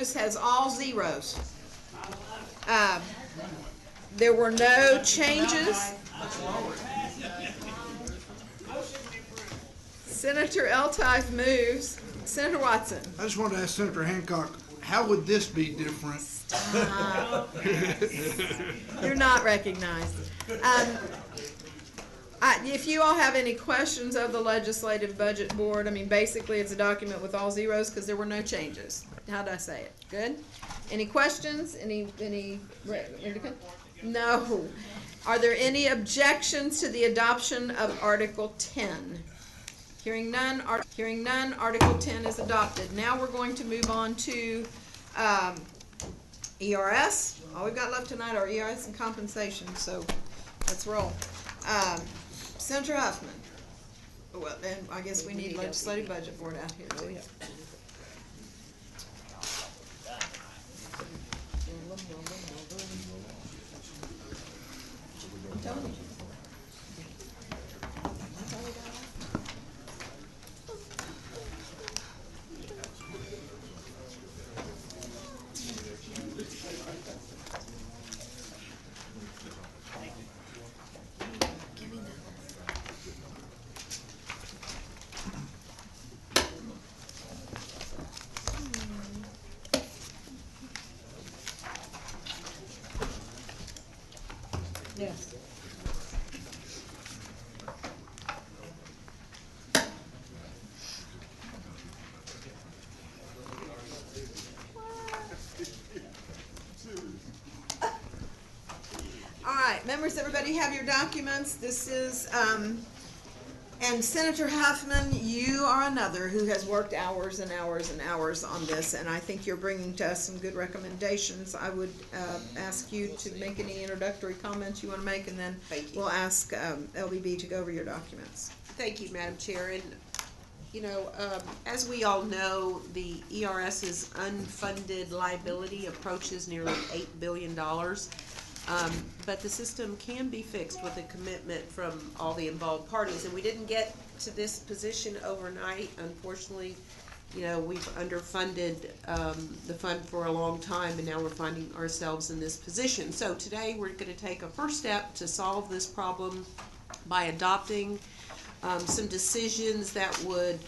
notice has all zeros. There were no changes. Senator Eltife moves. Senator Watson. I just wanted to ask Senator Hancock, how would this be different? You're not recognized. If you all have any questions of the Legislative Budget Board, I mean, basically it's a document with all zeros because there were no changes. How did I say it? Good? Any questions? No. Are there any objections to the adoption of Article 10? Hearing none, Article 10 is adopted. Now we're going to move on to ERS. All we've got left tonight are ERS and compensation, so let's roll. Senator Huffman. Well, and I guess we need Legislative Budget Board out here too. Tony. Yes. All right, members, everybody have your documents. This is, and Senator Huffman, you are another who has worked hours and hours and hours on this, and I think you're bringing to us some good recommendations. I would ask you to make any introductory comments you want to make, and then we'll ask LBB to go over your documents. Thank you, Madam Chair. And, you know, as we all know, the ERS's unfunded liability approaches nearly $8 billion. But the system can be fixed with a commitment from all the involved parties. And we didn't get to this position overnight. Unfortunately, you know, we've underfunded the fund for a long time, and now we're finding ourselves in this position. So today we're going to take a first step to solve this problem by adopting some decisions that would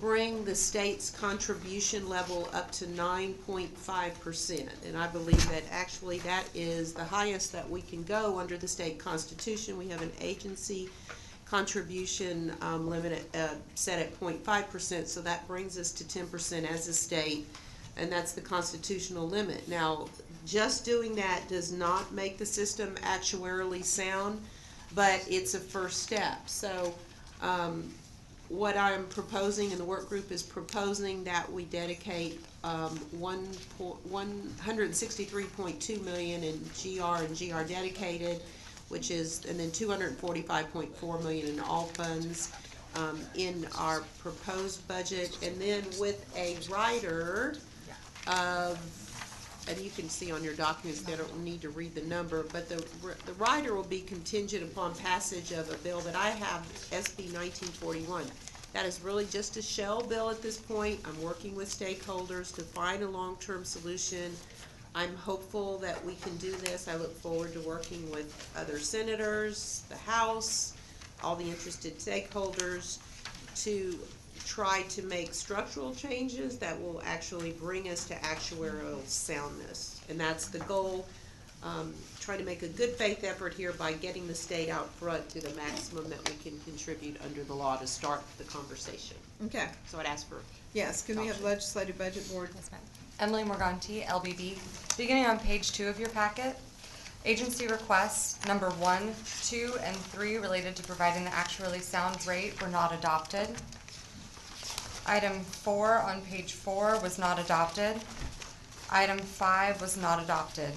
bring the state's contribution level up to 9.5%. And I believe that actually that is the highest that we can go under the state constitution. We have an agency contribution limit set at 0.5%, so that brings us to 10% as a state, and that's the constitutional limit. Now, just doing that does not make the system actuarially sound, but it's a first step. So what I'm proposing, and the work group is proposing, that we dedicate $163.2 million in GR and GR dedicated, which is, and then $245.4 million in all funds in our proposed budget, and then with a rider of, and you can see on your documents, they don't need to read the number, but the rider will be contingent upon passage of a bill that I have, SB 1941. That is really just a shell bill at this point. I'm working with stakeholders to find a long-term solution. I'm hopeful that we can do this. I look forward to working with other senators, the House, all the interested stakeholders to try to make structural changes that will actually bring us to actuarial soundness. And that's the goal. Try to make a good faith effort here by getting the state out front to the maximum that we can contribute under the law to start the conversation. Okay. So I'd ask for Yes, can we have Legislative Budget Board? Yes, ma'am. Emily Morganti, LBB. Beginning on page 2 of your packet, agency requests number 1, 2, and 3 related to providing the actuarially sound rate were not adopted. Item 4 on page 4 was not adopted. Item 5 was not adopted.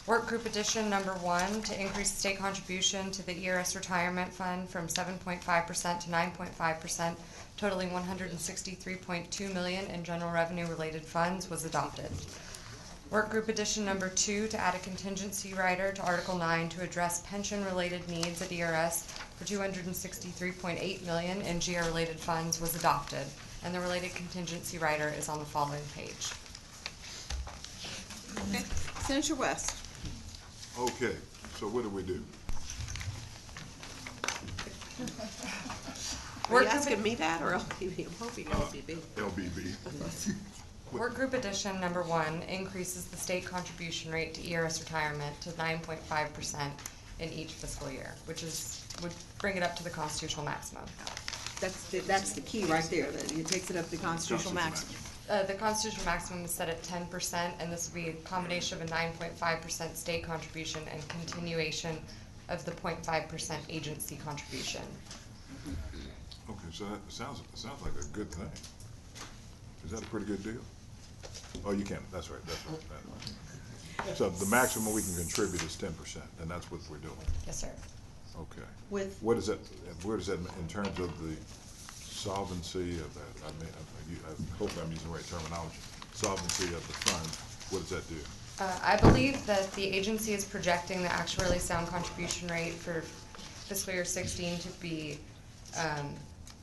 Work group addition number 1 to increase state contribution to the ERS retirement fund from 7.5% to 9.5%, totaling $163.2 million in general revenue related funds, was adopted. Work group addition number 2 to add a contingency rider to Article 9 to address pension related needs at ERS for $263.8 million in GR related funds was adopted, and the related contingency rider is on the following page. Okay. Senator West. Okay, so what do we do? Are Work you group, asking me that or LPB? I'm hoping LPB. LBB. work group addition number 1 increases the state contribution rate to ERS retirement to 9.5% in each fiscal year, which would bring it up to the constitutional maximum. That's the key right there, that it takes it up to constitutional maximum. The constitutional maximum is set at 10%, and this would be a combination of a 9.5% state contribution and continuation of the 0.5% agency contribution. Okay, so that sounds like a good thing. Is that a pretty good deal? Oh, you can, that's right. So the maximum we can contribute is 10%, and that's what we're doing. Yes, sir. Okay. With, What is that, where does that, in terms of the solvency of that, I hope I'm using the right terminology, solvency of the fund, what does that do? I believe that the agency is projecting the actuarially sound contribution rate for fiscal year 16 to be,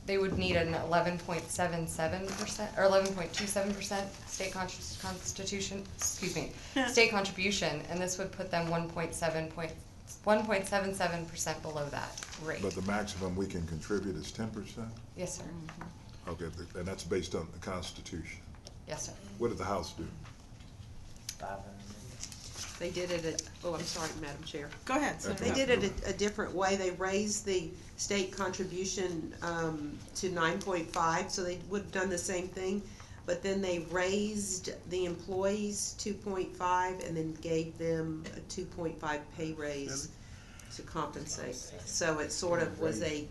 they would need an 11.77% or 11.27% state contribution, and this would put them 1.77% below that rate. But the maximum we can contribute is 10%? Yes, sir. Okay, and that's based on the Constitution. Yes, sir. What did the House do? They did it I'm sorry, Madam Chair. go ahead, Senator. They did it a different way. They raised the state contribution to 9.5, so they would have done the same thing. But then they raised the employees 2.5 and then gave them a 2.5 pay raise to compensate. So it sort of was a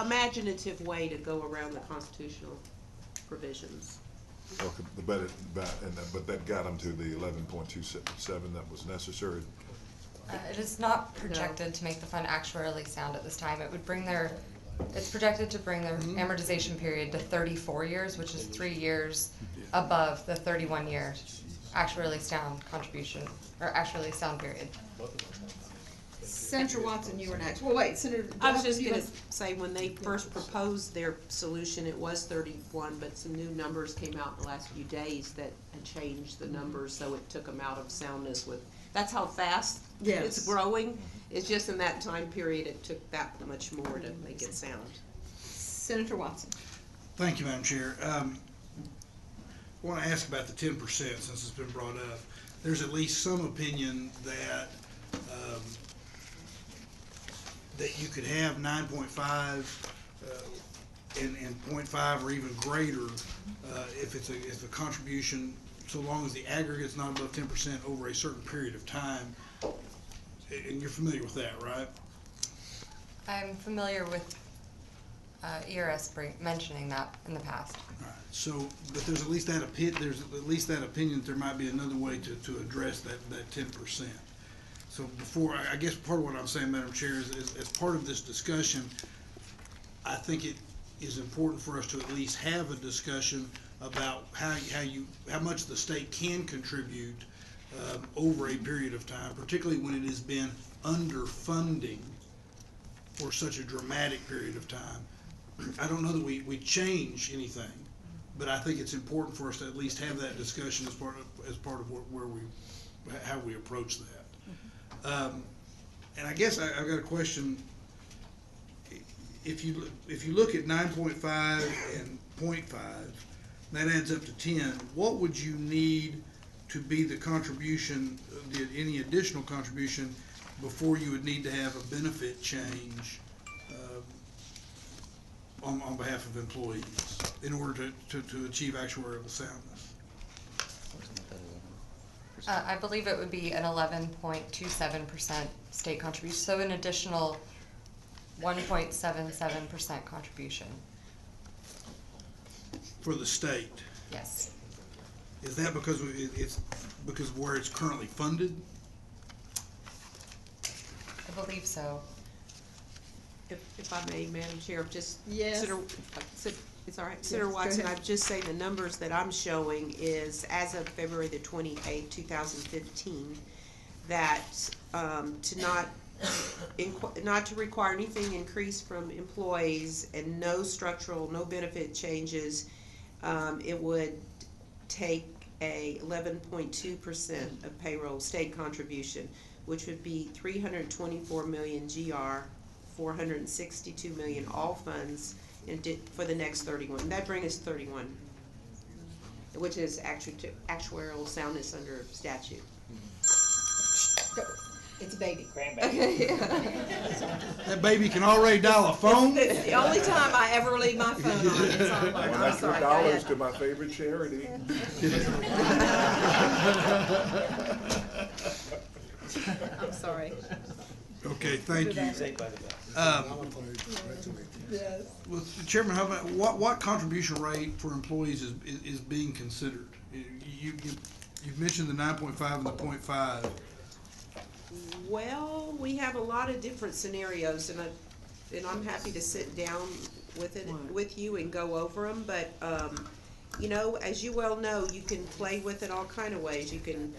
imaginative way to go around the constitutional provisions. Okay, but that got them to the 11.27 that was necessary. It is not projected to make the fund actuarially sound at this time. It's projected to bring their amortization period to 34 years, which is 3 years above the 31-year actuarially sound contribution, or actuarially sound period. Senator Watson, you were next. Well, wait, Senator. I was just gonna say, when they first proposed their solution, it was 31, but some new numbers came out in the last few days that had changed the numbers, so it took them out of soundness with, that's how fast Yes. it's growing. It's just in that time period, it took that much more to make it sound. Senator Watson. Thank you, Madam Chair. I want to ask about the 10% since it's been brought up. There's at least some opinion that that you could have 9.5 and 0.5 or even greater if it's a contribution, so long as the aggregate's not above 10% over a certain period of time. And you're familiar with that, right? I'm familiar with ERS mentioning that in the past. All right. So, but there's at least that opinion that there might be another way to address that 10%. So before, I guess part of what I'm saying, Madam Chair, is as part of this discussion, I think it is important for us to at least have a discussion about how much the state can contribute over a period of time, particularly when it has been underfunding for such a dramatic period of time. I don't know that we change anything, but I think it's important for us to at least have that discussion as part of how we approach that. And I guess I've got a question. If you look at 9.5 and 0.5, that adds up to 10. What would you need to be the contribution, any additional contribution, before you would need to have a benefit change on behalf of employees in order to achieve actuarial soundness? I believe it would be an 11.27% state contribution, so an additional 1.77% contribution. For the state? Yes. Is that because it's because of where it's currently funded? I believe so. If I may, Madam Chair, just. Yes. It's all right. Senator go Watson, ahead. I'd just say the numbers that I'm showing is as of February the 28th, 2015, that not to require anything increased from employees and no benefit changes, it would take a 11.2% of payroll state contribution, which would be 324 million GR, 462 million all funds, and for the next 31. That brings us 31, which is actuarial soundness under statute. It's a baby. Okay. That baby can already dial a phone? It's the only time I ever leave my phone on. It's on my, One I'm extra sorry, go dollars ahead. to my favorite charity. I'm sorry. Okay, thank you. Saved by the bell. Well, Chairman, how about, what contribution rate for employees is being considered? You've mentioned the 9.5 and the 0.5. Well, we have a lot of different scenarios, and I'm happy to sit down with you and go over them, but, you know, as you well know, you can play with it all kind of ways. You can,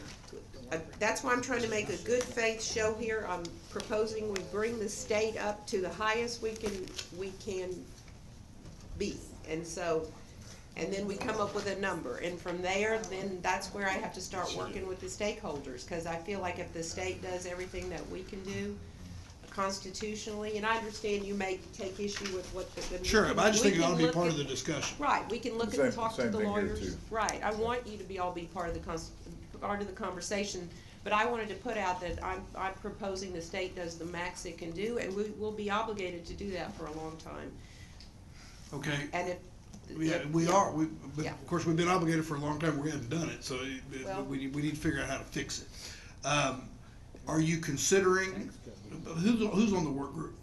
that's why I'm trying to make a good faith show here. I'm proposing we bring the state up to the highest we can be, and so, and then we come up with a number, and from there, then that's where I have to start working with the stakeholders, cause I feel like if the state does everything that we can do constitutionally, and I understand you may take issue with what the. Sure, but I just think it ought to be look part at- of the discussion. Right, we can look Same- and talk to same the thing here, lawyers. too. Right, I want you to be part of the conversation, but I wanted to put out that I'm proposing the state does the max it can do, and we will be obligated to do that for a long time. Okay, And if. we are, but Yeah. of course, we've been obligated for a long time, we haven't done it, so Well- we need to figure out how to fix it. Are you considering, who's on the work group?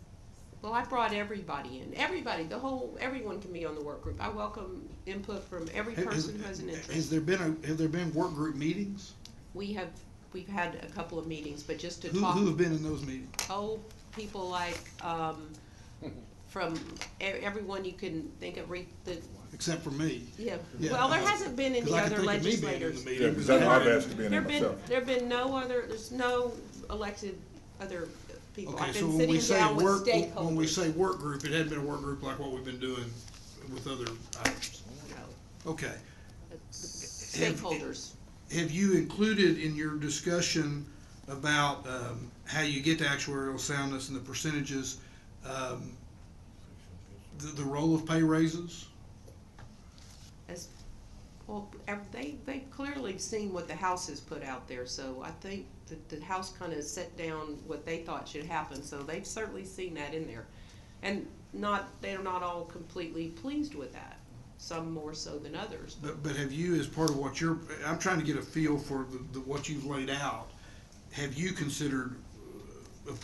Well, I brought everybody in, everyone can be on the work group. I welcome input from every person who has an interest. Have there been work group meetings? We've had a couple of meetings, but just to Who talk. have been in those meetings? People like, from everyone you can think of, Except for me. yeah. Yeah. Well, there hasn't been any 'Cause I can other think of me being in the legislators. meeting, Yeah, but because I I've haven't- asked to be in there myself. There've been there's no elected other people. Okay, I've so been when we sitting say down with work, stakeholders. when we say work group, it hadn't been a work group like what we've been doing with other items. No, Okay. stakeholders. Have you included in your discussion about how you get to actuarial soundness and the percentages, the role of pay raises? As, well, they've clearly seen what the House has put out there, so I think that the House kind of set down what they thought should happen, so they've certainly seen that in there. And they're not all completely pleased with that, some more so than others. But have you, as part of what I'm trying to get a feel for what you've laid out, have you considered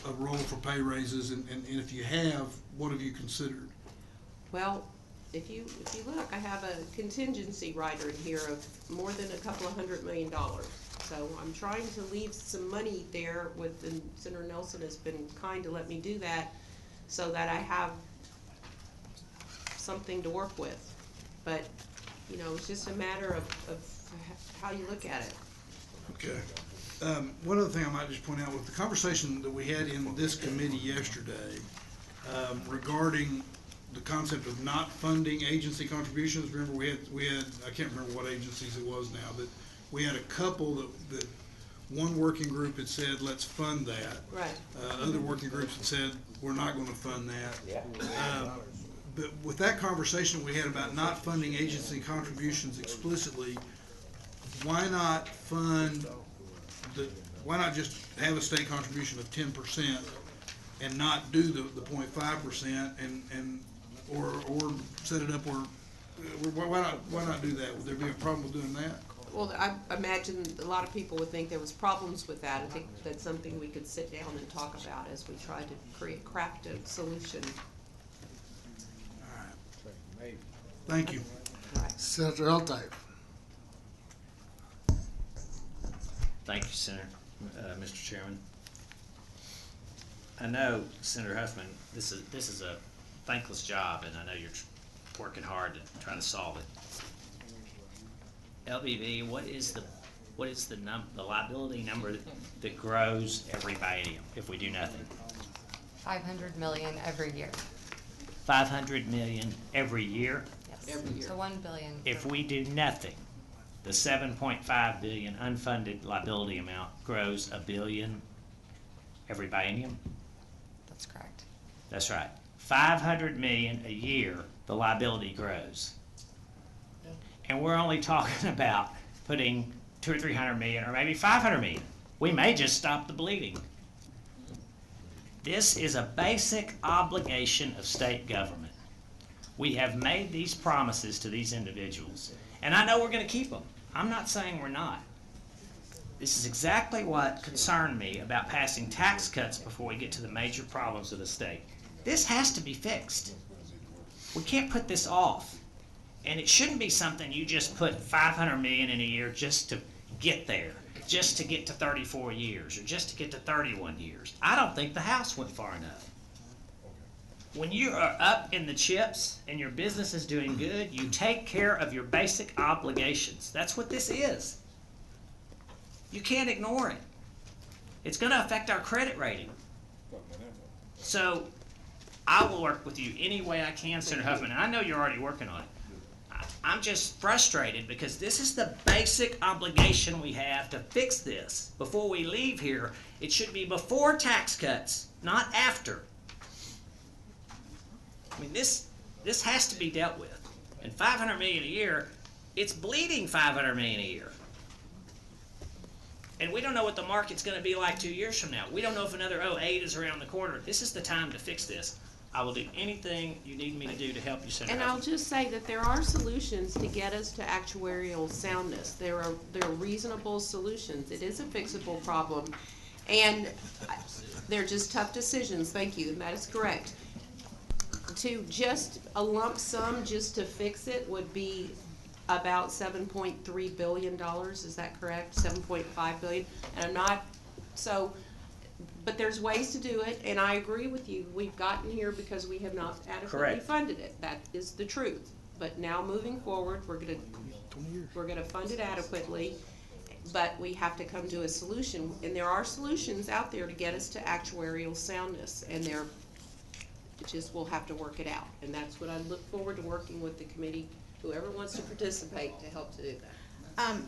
a role for pay raises, and if you have, what have you considered? Well, if you look, I have a contingency rider in here of more than a couple of $100 million. So I'm trying to leave some money there and Senator Nelson has been kind to let me do that so that I have something to work with. But, you know, it's just a matter of how you look at it. Okay. One other thing I might just point out, with the conversation that we had in this committee yesterday, regarding the concept of not funding agency contributions. Remember, we had, I can't remember what agencies it was now, but we had a couple that one working group had said, let's fund that. Right. Other working groups had said, we're not gonna fund that. Yeah. But with that conversation we had about not funding agency contributions explicitly, why not why not just have a state contribution of 10% and not do the 0.5% or set it up where, why not do that? Would there be a problem with doing that? Well, I imagine a lot of people would think there was problems with that. I think that's something we could sit down and talk about as we try to craft a solution. All right. Thank you. Senator Altype. Thank you, Senator, Mr. Chairman. I know, Senator Huffman, this is a thankless job, and I know you're working hard to try to solve it. LBB, what is the liability number that grows every biennium if we do nothing? 500 million every year. 500 million every year? Yes. Every year. So 1 billion. If we do nothing, the 7.5 billion unfunded liability amount grows $1 billion every biennium? That's correct. That's right. 500 million a year, the liability grows. And we're only talking about putting 200 or 300 million, or maybe 500 million. We may just stop the bleeding. This is a basic obligation of state government. We have made these promises to these individuals, and I know we're going to keep them. I'm not saying we're not. This is exactly what concerned me about passing tax cuts before we get to the major problems of the state. This has to be fixed. We can't put this off. And it shouldn't be something you just put 500 million in a year just to get there, just to get to 34 years, or just to get to 31 years. I don't think the House went far enough. When you are up in the chips and your business is doing good, you take care of your basic obligations. That's what this is. You can't ignore it. It's going to affect our credit rating. So I will work with you any way I can, Senator Huffman, and I know you're already working on it. I'm just frustrated because this is the basic obligation we have to fix this. Before we leave here, it should be before tax cuts, not after. I mean, this has to be dealt with. And 500 million a year, it's bleeding 500 million a year. And we don't know what the market's going to be like 2 years from now. We don't know if another 08 is around the corner. This is the time to fix this. I will do anything you need me to do to help you, Senator. And I'll just say that there are solutions to get us to actuarial soundness. There are reasonable solutions. It is a fixable problem. And they're just tough decisions. Thank you. And that is correct. To just a lump sum just to fix it would be about $7.3 billion. Is that correct? 7.5 billion. And I'm not, so, but there's ways to do it, and I agree with you. We've gotten here because we have not adequately Correct. funded it. That is the truth. But now moving forward, we're gonna fund it adequately, but we have to come to a solution. And there are solutions out there to get us to actuarial soundness, and we'll have to work it out. And that's what I look forward to working with the committee, whoever wants to participate, to help to do that.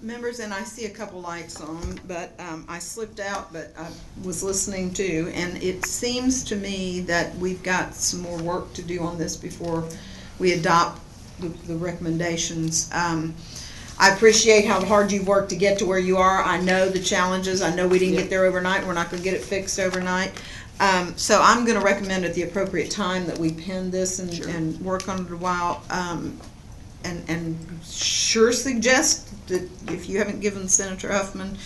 Members, and I see a couple lights on, but I slipped out, but I was listening too, and it seems to me that we've got some more work to do on this before we adopt the recommendations. I appreciate how hard you've worked to get to where you are. I know the challenges. I know we didn't get there overnight. We're not going to get it fixed overnight. So I'm going to recommend at the appropriate time that we pen this and work on it a while. And sure suggest that if you haven't given Senator Huffman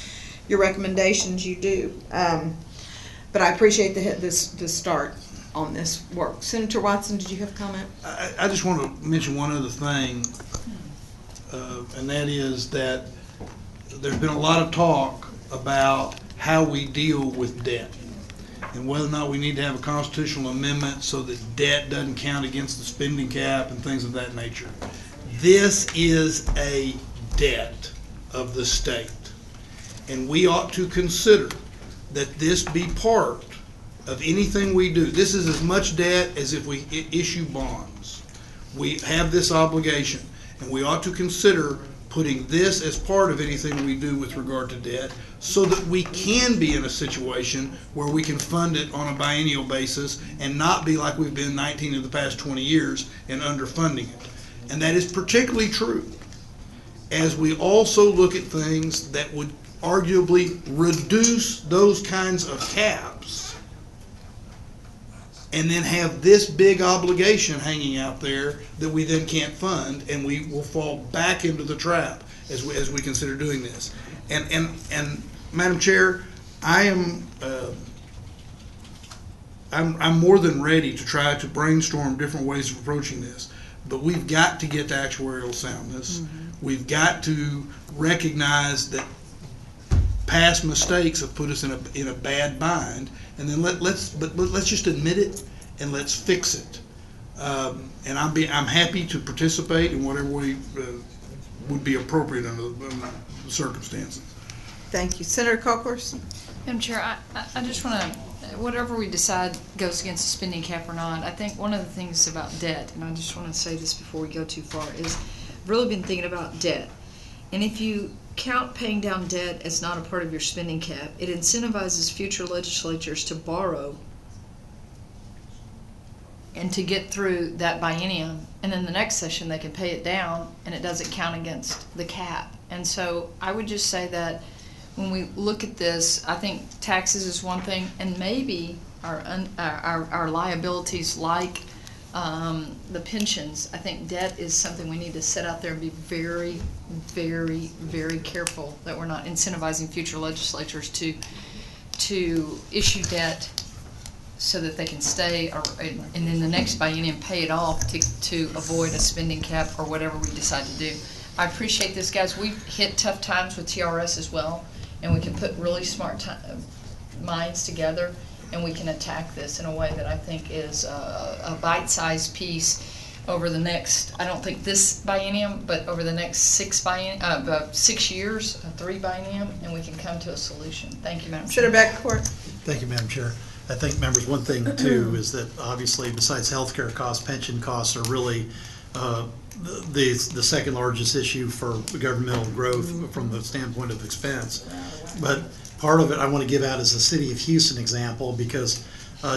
your recommendations, you do. But I appreciate the start on this work. Senator Watson, did you have a comment? I just want to mention one other thing, and that is that there's been a lot of talk about how we deal with debt and whether or not we need to have a constitutional amendment so that debt doesn't count against the spending cap and things of that nature. This is a debt of the state, and we ought to consider that this be part of anything we do. This is as much debt as if we issue bonds. We have this obligation, and we ought to consider putting this as part of anything we do with regard to debt so that we can be in a situation where we can fund it on a biennial basis and not be like we've been 19 of the past 20 years and underfunding it. And that is particularly true as we also look at things that would arguably reduce those kinds of caps and then have this big obligation hanging out there that we then can't fund, and we will fall back into the trap as we consider doing this. And Madam Chair, I'm more than ready to try to brainstorm different ways of approaching this. But we've got to get to actuarial soundness. Mm-hmm. We've got to recognize that past mistakes have put us in a bad bind, and then let's just admit it and let's fix it. And I'm happy to participate in whatever way would be appropriate under the circumstances. Thank you. Senator Cockworth? Madam Chair, I just want to, whatever we decide goes against the spending cap or not, I think one of the things about debt, and I just want to say this before we go too far, is I've really been thinking about debt. And if you count paying down debt as not a part of your spending cap, it incentivizes future legislatures to borrow and to get through that biennium, and then the next session they can pay it down and it doesn't count against the cap. And so I would just say that when we look at this, I think taxes is one thing, and maybe our liabilities like the pensions, I think debt is something we need to set out there and be very, very, very careful that we're not incentivizing future legislatures to issue debt so that they can stay, and in the next biennium pay it off to avoid a spending cap or whatever we decide to do. I appreciate this, guys. We've hit tough times with TRS as well, and we can put really smart minds together, and we can attack this in a way that I think is a bite-sized piece over the next, I don't think this biennium, but over the next 6 years, 3 biennium, and we can come to a solution. Thank you, Madam Chair. Senator Beckford. Thank you, Madam Chair. I think, members, one thing too is that obviously besides healthcare costs, pension costs are really the second largest issue for governmental growth from the standpoint of expense. But part of it I want to give out as the city of Houston example, because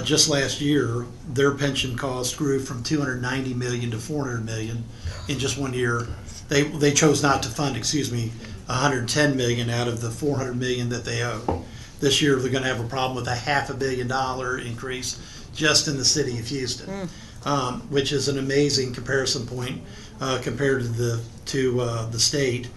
just last year their pension costs grew from $290 million to $400 million in just 1 year. They chose not to fund, $110 million out of the $400 million that they owe. This year, they're gonna have a problem with a $500 million increase just in the city of Houston, which is an amazing comparison point compared to the state,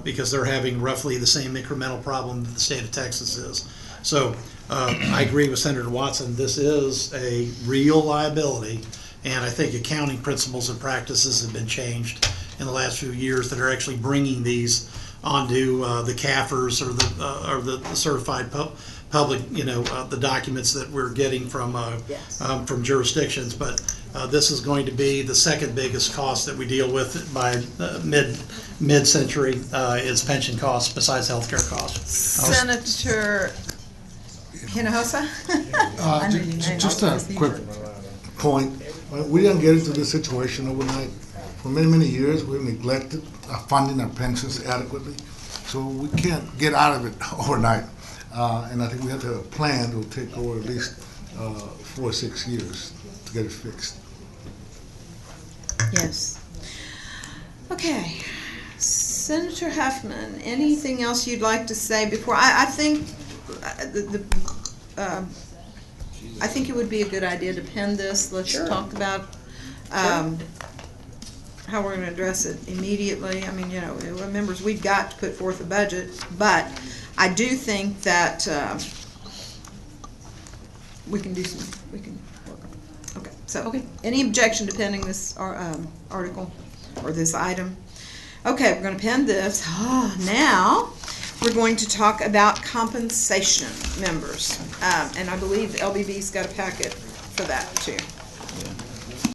because they're having roughly the same incremental problem that the state of Texas is. So I agree with Senator Watson. This is a real liability, and I think accounting principles and practices have been changed in the last few years that are actually bringing these onto the CAFRs or the certified public, the documents that we're getting from jurisdictions. But this is going to be the second biggest cost that we deal with by mid-century is pension costs besides healthcare costs. Senator Hinojosa? Just a quick point. We didn't get into this situation overnight. For many, many years, we've neglected funding our pensions adequately. So we can't get out of it overnight. And I think we have to have a plan that will take over at least 4 or 6 years to get it fixed. Yes. Okay. Senator Huffman, anything else you'd like to say before? I think I think it would be a good idea to pin this. Let's talk about how we're going to address it immediately. I mean, members, we've got to put forth a budget, but I do think that we can do some. We can work on it. Okay. So, any objection to pending this article or this item? Okay, we're going to pin this. Now, we're going to talk about compensation, members, and I believe the LBB's got a packet for that too.